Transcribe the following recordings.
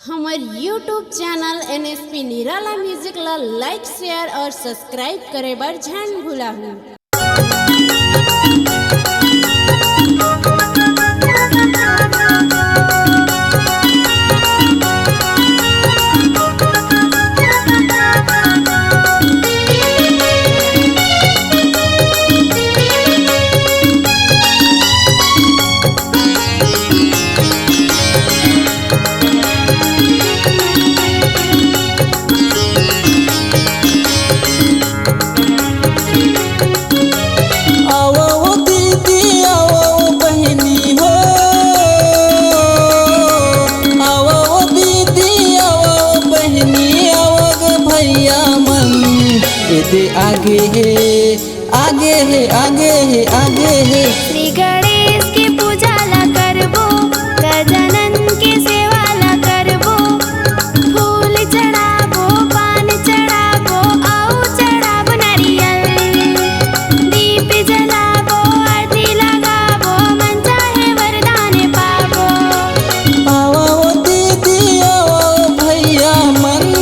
हमार YouTube channel NSP निराला music ला like share और subscribe करे बर झन भुलाहू। आगे है आगे है आगे है श्री गणेश की पूजा ला करबो, गजानन की सेवा ला करबो, फूल चढ़ाबो, पान चढ़ाबो, आऊ चढ़ाबो नारियल, दीप जलाबो, आरती लगाबो, मन चाहे वरदान पाबो। आओ दीदी आओ भैया मन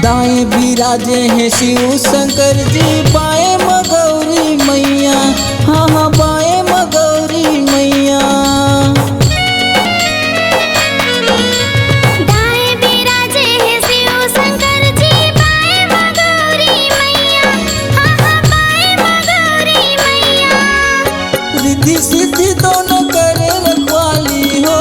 दाएं विराजे हैं शिव शंकर जी, बाएं मगौरी मैया, हाँ हाँ बाएं मगौरी मैया। दाएं विराजे हैं शिव शंकर जी, बाएं मगौरी मैया, हाँ हाँ बाएं मगौरी मैया। रिद्धि सिद्धि दोनों करे रखवाली हो,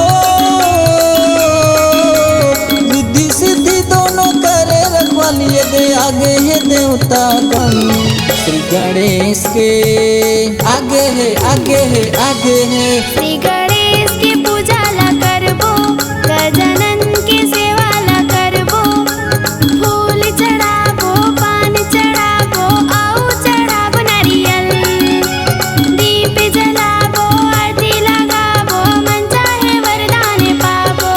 रिद्धि सिद्धि दोनों करे रखवाली। दे आगे है देवता गण श्री गणेश के, आगे है आगे है आगे है। श्री गणेश की पूजा ला करबो, गजानन की सेवा ला करबो, फूल चढ़ाबो, पान चढ़ाबो, आऊ चढ़ाबो नारियल, दीप जलाबो, आरती लगाबो, मन चाहे वरदान पाबो।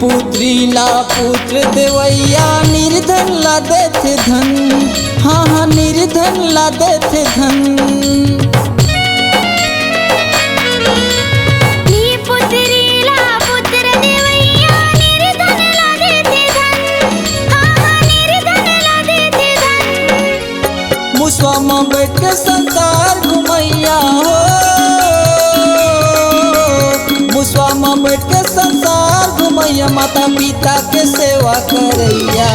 पुत्री ला पुत्र देवैया, निर्धन ला देथे धन, हाँ हाँ निर्धन ला देथे धन। नी पुत्री ला पुत्र देवैया, निर्धन ला देथे धन, हाँ हाँ निर्धन ला देथे धन। मुसवा में बैठ के संसार घुमैया हो, मुसवा में बैठ के संसार घुमैया, माता पिता के सेवा करैया।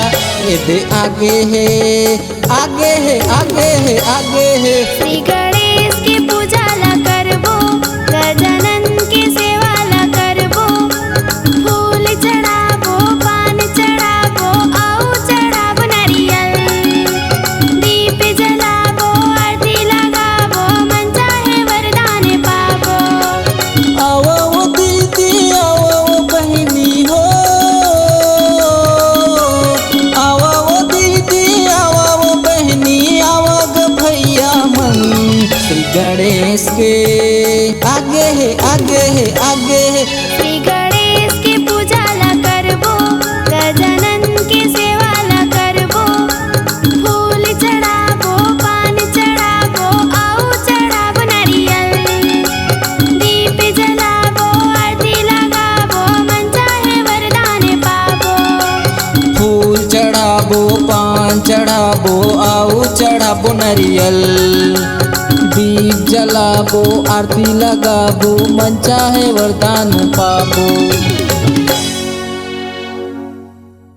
ये दे आगे है आगे है आगे है आगे है। श्री गणेश की पूजा ला करबो, गजानन की सेवा ला करबो, फूल चढ़ाबो, पान चढ़ाबो, आऊ चढ़ाबो नारियल, दीप जलाबो, आरती लगाबो, मन चाहे वरदान पाबो। आओ दीदी आओ बहनी हो, आओ दीदी आओ बहनी, आओ ग भैया मन श्री गणेश के, आगे है आगे है आगे है। श्री गणेश की पूजा ला करबो, गजानन की सेवा ला करबो, फूल चढ़ाबो, पान चढ़ाबो, आऊ चढ़ाबो नारियल, दीप जलाबो, आरती लगाबो, मन चाहे वरदान पाबो। फूल चढ़ाबो पान चढ़ाबो आऊ चढ़ाबो नारियल, दीप जलाबो आरती लगाबो, मन चाहे वरदान पाबो।